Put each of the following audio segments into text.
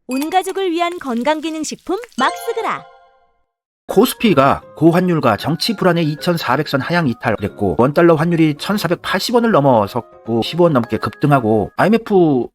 온 가족을 위한 건강기능식품 막스그라. 코스피가 고환율과 정치 불안의 2400선 하향 이탈했고 원달러 환율이 1480원을 넘어섰고 15원 넘게 급등하고 IMF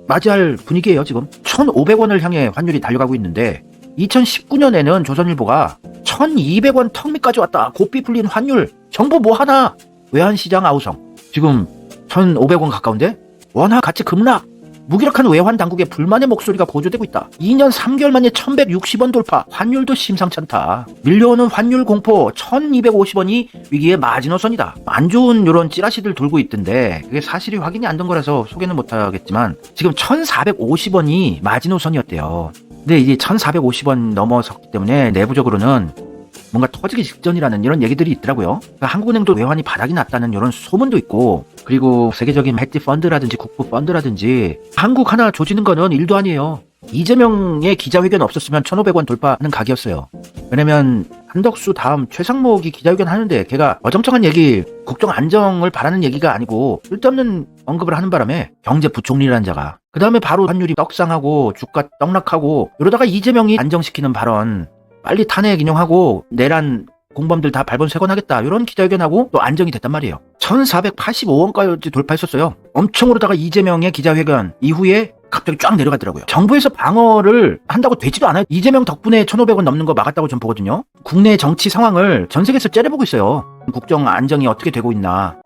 맞이할 분위기예요. 지금 1500원을 향해 환율이 달려가고 있는데 2019년에는 조선일보가 1200원 턱 밑까지 왔다. 고삐 풀린 환율 정부 뭐하나. 외환시장 아우성 지금 1500원 가까운데 원화 가치 급락. 무기력한 외환 당국의 불만의 목소리가 고조되고 있다. 2년 3개월 만에 1160원 돌파. 환율도 심상찮다. 밀려오는 환율 공포 1250원이 위기의 마지노선이다. 안 좋은 이런 찌라시들 돌고 있던데 그게 사실이 확인이 안 된 거라서 소개는 못하겠지만 지금 1450원이 마지노선이었대요. 근데 이제 1450원 넘어섰기 때문에 내부적으로는 뭔가 터지기 직전이라는 이런 얘기들이 있더라고요. 그러니까 한국은행도 외환이 바닥이 났다는 이런 소문도 있고, 그리고 세계적인 헤지 펀드라든지 국부 펀드라든지 한국 하나 조지는 거는 일도 아니에요. 이재명의 기자회견 없었으면 1,500원 돌파하는 각이었어요. 왜냐면 한덕수 다음 최상목이 기자회견 하는데 걔가 어정쩡한 얘기, 국정 안정을 바라는 얘기가 아니고 쓸데없는 언급을 하는 바람에 경제부총리라는 자가 그 다음에 바로 환율이 떡상하고 주가 떡락하고 이러다가 이재명이 안정시키는 발언 빨리 탄핵 인용하고 내란 공범들 다 발본 쇄건하겠다 이런 기자회견하고 또 안정이 됐단 말이에요. 1485원까지 돌파했었어요. 엄청 오르다가 이재명의 기자회견 이후에 갑자기 쫙 내려가더라고요. 정부에서 방어를 한다고 되지도 않아요. 이재명 덕분에 1,500원 넘는 거 막았다고 전 보거든요. 국내 정치 상황을 전 세계에서 째려보고 있어요. 국정 안정이 어떻게 되고 있나.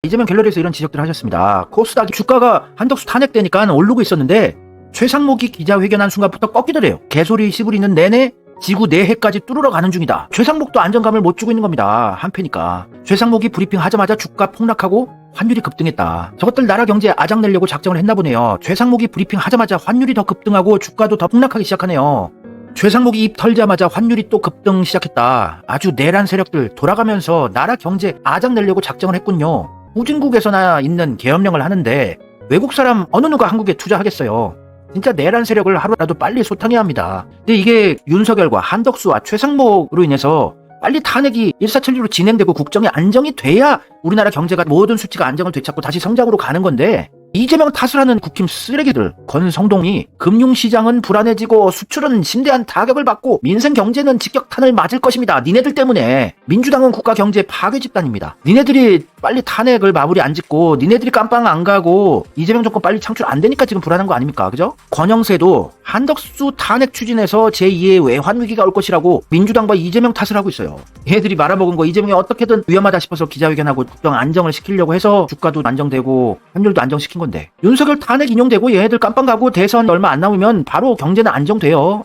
이재명 갤러리에서 이런 지적들을 하셨습니다. 코스닥 주가가 한덕수 탄핵되니까 오르고 있었는데 최상목이 기자회견한 순간부터 꺾이더래요. 개소리 씨부리는 내내 지구 내해까지 뚫으러 가는 중이다. 최상목도 안정감을 못 주고 있는 겁니다. 한패니까. 최상목이 브리핑 하자마자 주가 폭락하고 환율이 급등했다. 저것들 나라 경제에 아작내려고 작정을 했나 보네요. 최상목이 브리핑 하자마자 환율이 더 급등하고 주가도 더 폭락하기 시작하네요. 최상목이 입 털자마자 환율이 또 급등 시작했다. 아주 내란 세력들 돌아가면서 나라 경제 아작내려고 작정을 했군요. 후진국에서나 있는 계엄령을 하는데 외국 사람 어느 누가 한국에 투자하겠어요. 진짜 내란 세력을 하루라도 빨리 소탕해야 합니다. 근데 이게 윤석열과 한덕수와 최상목으로 인해서 빨리 탄핵이 일사천리로 진행되고 국정이 안정이 돼야 우리나라 경제가 모든 수치가 안정을 되찾고 다시 성장으로 가는 건데 이재명 탓을 하는 국힘 쓰레기들 권성동이 금융시장은 불안해지고 수출은 심대한 타격을 받고 민생 경제는 직격탄을 맞을 것입니다. 니네들 때문에 민주당은 국가 경제 파괴 집단입니다. 니네들이 빨리 탄핵을 마무리 안 짓고 니네들이 깜빵 안 가고 이재명 정권 빨리 창출 안 되니까 지금 불안한 거 아닙니까? 그죠? 권영세도 한덕수 탄핵 추진해서 제2의 외환 위기가 올 것이라고 민주당과 이재명 탓을 하고 있어요. 얘들이 말아먹은 거 이재명이 어떻게든 위험하다 싶어서 기자회견하고 국정 안정을 시키려고 해서 주가도 안정되고 환율도 안정시킨 건데 윤석열 탄핵 인용되고 얘네들 깜빵 가고 대선 얼마 안 남으면 바로 경제는 안정돼요.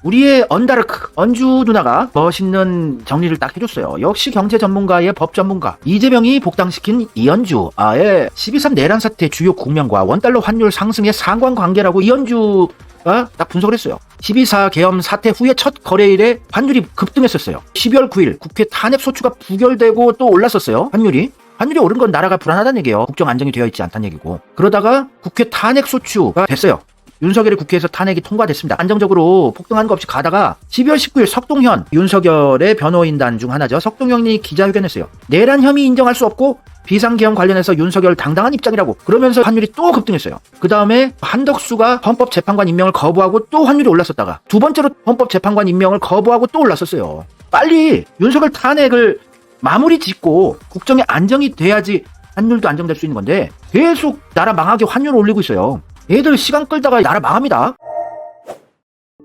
우리의 언다르크 언주 누나가 멋있는 정리를 딱 해줬어요. 역시 경제 전문가의 법 전문가 이재명이 복당시킨 이현주 아예 12.3 내란 사태 주요 국면과 원달러 환율 상승의 상관관계라고 이현주가 딱 분석을 했어요. 12.4 계엄 사태 후에 첫 거래일에 환율이 급등했었어요. 12월 9일 국회 탄핵 소추가 부결되고 또 올랐었어요. 환율이 오른 건 나라가 불안하다는 얘기예요. 국정 안정이 되어 있지 않다는 얘기고. 그러다가 국회 탄핵 소추가 됐어요. 윤석열의 국회에서 탄핵이 통과됐습니다. 안정적으로 폭등하는 거 없이 가다가 12월 19일 석동현 윤석열의 변호인단 중 하나죠. 석동현이 기자회견했어요. 내란 혐의 인정할 수 없고 비상계엄 관련해서 윤석열 당당한 입장이라고 그러면서 환율이 또 급등했어요. 그 다음에 한덕수가 헌법재판관 임명을 거부하고 또 환율이 올랐었다가 두 번째로 헌법재판관 임명을 거부하고 또 올랐었어요. 빨리 윤석열 탄핵을 마무리 짓고 국정이 안정이 돼야지 환율도 안정될 수 있는 건데 계속 나라 망하게 환율을 올리고 있어요. 얘들 시간 끌다가 나라 망합니다.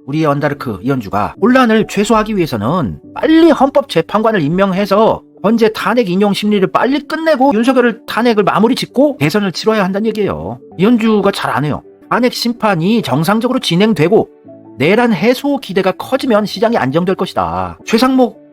우리의 언다르크 이현주가 혼란을 최소화하기 위해서는 빨리 헌법재판관을 임명해서 현재 탄핵 인용 심리를 빨리 끝내고 윤석열을 탄핵을 마무리 짓고 대선을 치러야 한다는 얘기예요. 이현주가 잘 안 해요. 탄핵 심판이 정상적으로 진행되고 내란 해소 기대가 커지면 시장이 안정될 것이다. 최상목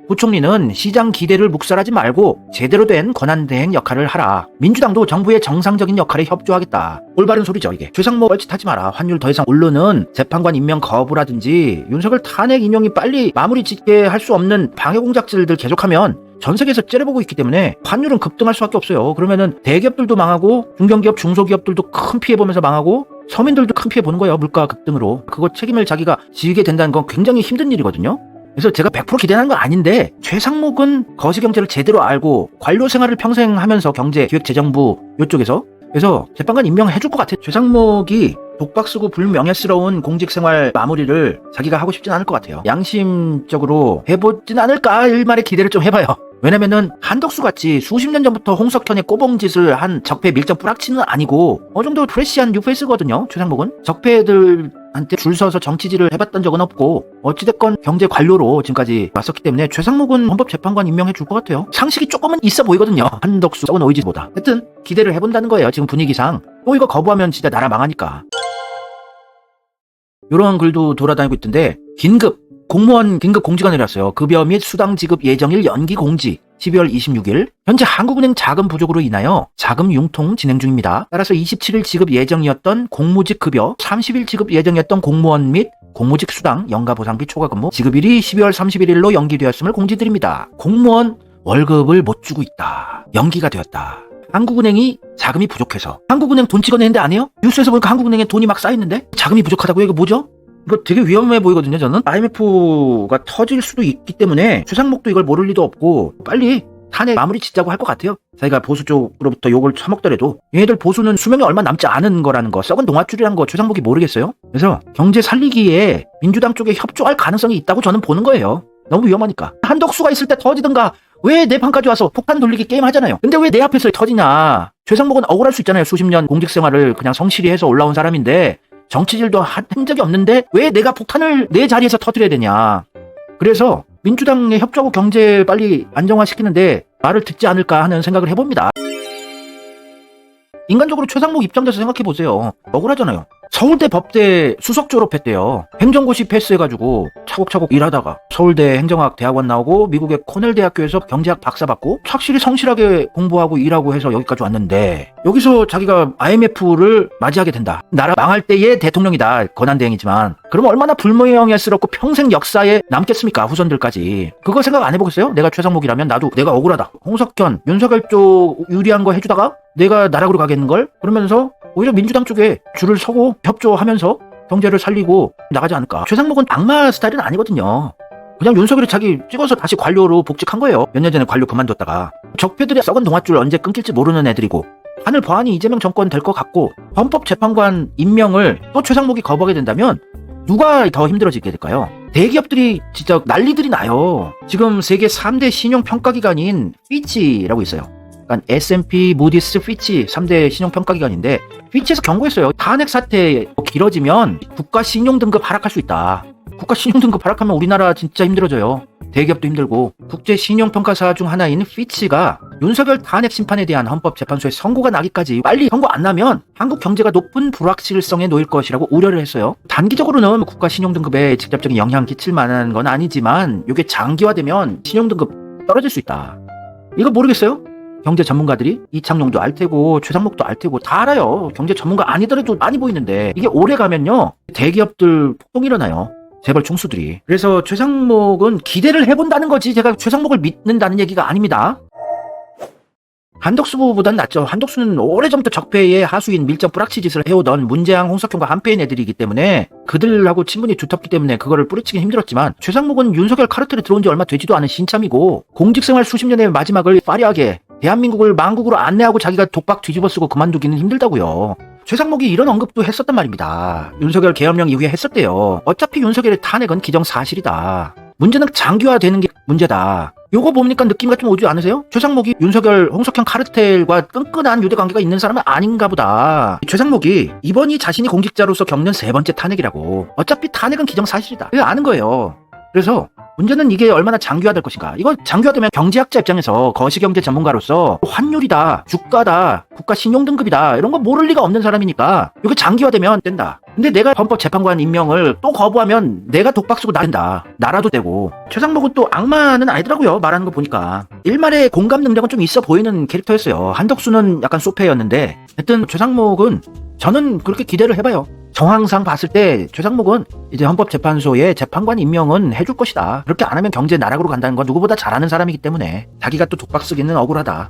부총리는 시장 기대를 묵살하지 말고 제대로 된 권한대행 역할을 하라. 민주당도 정부의 정상적인 역할에 협조하겠다. 올바른 소리죠 이게. 최상목 뻘짓하지 마라. 환율 더 이상 오르는 재판관 임명 거부라든지 윤석열 탄핵 인용이 빨리 마무리 짓게 할 수 없는 방해 공작질들 계속하면 전 세계에서 째려보고 있기 때문에 환율은 급등할 수밖에 없어요. 그러면은 대기업들도 망하고 중견기업 중소기업들도 큰 피해 보면서 망하고 서민들도 큰 피해 보는 거예요. 물가 급등으로. 그거 책임을 자기가 지게 된다는 건 굉장히 힘든 일이거든요. 그래서 제가 100% 기대하는 건 아닌데 최상목은 거시경제를 제대로 알고 관료 생활을 평생 하면서 경제기획재정부 이쪽에서 그래서 재판관 임명해줄 것 같아. 최상목이 독박 쓰고 불명예스러운 공직생활 마무리를 자기가 하고 싶진 않을 것 같아요. 양심적으로 해보진 않을까 일말의 기대를 좀 해봐요. 왜냐면은 한덕수 같이 수십 년 전부터 홍석현의 꼬봉짓을 한 적폐 밀정 뿌락치는 아니고 어느 정도 프레시한 뉴페이스거든요. 최상목은 적폐들한테 줄 서서 정치질을 해봤던 적은 없고 어찌됐건 경제 관료로 지금까지 왔었기 때문에 최상목은 헌법재판관 임명해 줄 것 같아요. 상식이 조금은 있어 보이거든요. 한덕수 썩은 오이지보다. 하여튼 기대를 해본다는 거예요. 지금 분위기상. 또 이거 거부하면 진짜 나라 망하니까. 이런 글도 돌아다니고 있던데 공무원 긴급 공지가 내렸어요. 급여 및 수당 지급 예정일 연기 공지 12월 26일 현재 한국은행 자금 부족으로 인하여 자금 융통 진행 중입니다. 따라서 27일 지급 예정이었던 공무직 급여 30일 지급 예정이었던 공무원 및 공무직 수당 연가보상비 초과근무 지급일이 12월 31일로 연기되었음을 공지드립니다. 공무원 월급을 못 주고 있다. 연기가 되었다. 한국은행이 자금이 부족해서 한국은행 돈 찍어내는데 안 해요? 뉴스에서 보니까 한국은행에 돈이 막 쌓여있는데 자금이 부족하다고요? 이거 뭐죠? 이거 되게 위험해 보이거든요. 저는 IMF가 터질 수도 있기 때문에 최상목도 이걸 모를 리도 없고 빨리 탄핵 마무리 짓자고 할 것 같아요. 자기가 보수 쪽으로부터 욕을 처먹더라도 얘네들 보수는 수명이 얼마 남지 않은 거라는 거, 썩은 동아줄이라는 거 최상목이 모르겠어요? 그래서 경제 살리기에 민주당 쪽에 협조할 가능성이 있다고 저는 보는 거예요. 너무 위험하니까. 한덕수가 있을 때 터지든가 왜 내 판까지 와서 폭탄 돌리기 게임 하잖아요. 근데 왜 내 앞에서 터지냐. 최상목은 억울할 수 있잖아요. 수십 년 공직생활을 그냥 성실히 해서 올라온 사람인데 정치질도 한 적이 없는데 왜 내가 폭탄을 내 자리에서 터뜨려야 되냐. 그래서 민주당에 협조하고 경제 빨리 안정화시키는데 말을 듣지 않을까 하는 생각을 해봅니다. 인간적으로 최상목 입장에서 생각해보세요. 억울하잖아요. 서울대 법대 수석 졸업했대요. 행정고시 패스해가지고 차곡차곡 일하다가 서울대 행정학 대학원 나오고 미국의 코넬 대학교에서 경제학 박사 받고 확실히 성실하게 공부하고 일하고 해서 여기까지 왔는데 여기서 자기가 IMF를 맞이하게 된다. 나라 망할 때의 대통령이다. 권한대행이지만 그러면 얼마나 불명예스럽고 평생 역사에 남겠습니까? 후손들까지. 그거 생각 안 해보겠어요? 내가 최상목이라면 내가 억울하다. 홍석현, 윤석열 쪽 유리한 거 해주다가 내가 나락으로 가겠는걸? 그러면서 오히려 민주당 쪽에 줄을 서고 협조하면서 경제를 살리고 나가지 않을까. 최상목은 악마 스타일은 아니거든요. 그냥 윤석열이 자기 찍어서 다시 관료로 복직한 거예요. 몇 년 전에 관료 그만뒀다가. 적폐들의 썩은 동아줄 언제 끊길지 모르는 애들이고 하늘 보안이 이재명 정권 될 것 같고 헌법재판관 임명을 또 최상목이 거부하게 된다면 누가 더 힘들어지게 될까요? 대기업들이 진짜 난리들이 나요. 지금 세계 3대 신용평가기관인 피치라고 있어요. S&P, 무디스, 피치 3대 신용평가기관인데 피치에서 경고했어요. 탄핵 사태 길어지면 국가 신용등급 하락할 수 있다. 국가 신용등급 하락하면 우리나라 진짜 힘들어져요. 대기업도 힘들고. 국제 신용평가사 중 하나인 피치가 윤석열 탄핵 심판에 대한 헌법재판소의 선고가 나기까지 빨리 선고 안 나면 한국 경제가 높은 불확실성에 놓일 것이라고 우려를 했어요. 단기적으로는 국가 신용등급에 직접적인 영향 끼칠 만한 건 아니지만 이게 장기화되면 신용등급 떨어질 수 있다. 이거 모르겠어요? 경제 전문가들이 이창용도 알 테고 최상목도 알 테고 다 알아요. 경제 전문가 아니더라도 많이 보이는데 이게 오래 가면요 대기업들 폭동이 일어나요. 재벌 총수들이. 그래서 최상목은 기대를 해본다는 거지 제가 최상목을 믿는다는 얘기가 아닙니다. 한덕수보단 낫죠. 한덕수는 오래전부터 적폐의 하수인 밀정 뿌락치 짓을 해오던 문재양, 홍석현과 한패인 애들이기 때문에 그들하고 친분이 두텁기 때문에 그거를 뿌리치긴 힘들었지만 최상목은 윤석열 카르텔에 들어온 지 얼마 되지도 않은 신참이고 공직생활 수십 년의 마지막을 파리하게 대한민국을 망국으로 안내하고 자기가 독박 뒤집어 쓰고 그만두기는 힘들다고요. 최상목이 이런 언급도 했었단 말입니다. 윤석열 계엄령 이후에 했었대요. 어차피 윤석열의 탄핵은 기정사실이다. 문제는 장기화되는 게 문제다. 요거 보니까 느낌이 좀 오지 않으세요? 최상목이 윤석열, 홍석현 카르텔과 끈끈한 유대관계가 있는 사람은 아닌가 보다. 최상목이 이번이 자신이 공직자로서 겪는 3번째 탄핵이라고. 어차피 탄핵은 기정사실이다. 이거 아는 거예요. 그래서 문제는 이게 얼마나 장기화될 것인가. 이거 장기화되면 경제학자 입장에서 거시경제 전문가로서 환율이다, 주가다, 국가 신용등급이다 이런 거 모를 리가 없는 사람이니까 이게 장기화되면 된다. 근데 내가 헌법재판관 임명을 또 거부하면 내가 독박 쓰고 나간다. 나라도 되고. 최상목은 또 악마는 아니더라고요. 말하는 거 보니까. 일말의 공감 능력은 좀 있어 보이는 캐릭터였어요. 한덕수는 약간 소패였는데 하여튼 최상목은 저는 그렇게 기대를 해봐요. 정황상 봤을 때 최상목은 이제 헌법재판소의 재판관 임명은 해줄 것이다. 그렇게 안 하면 경제 나락으로 간다는 건 누구보다 잘 아는 사람이기 때문에 자기가 또 독박 쓰기는 억울하다.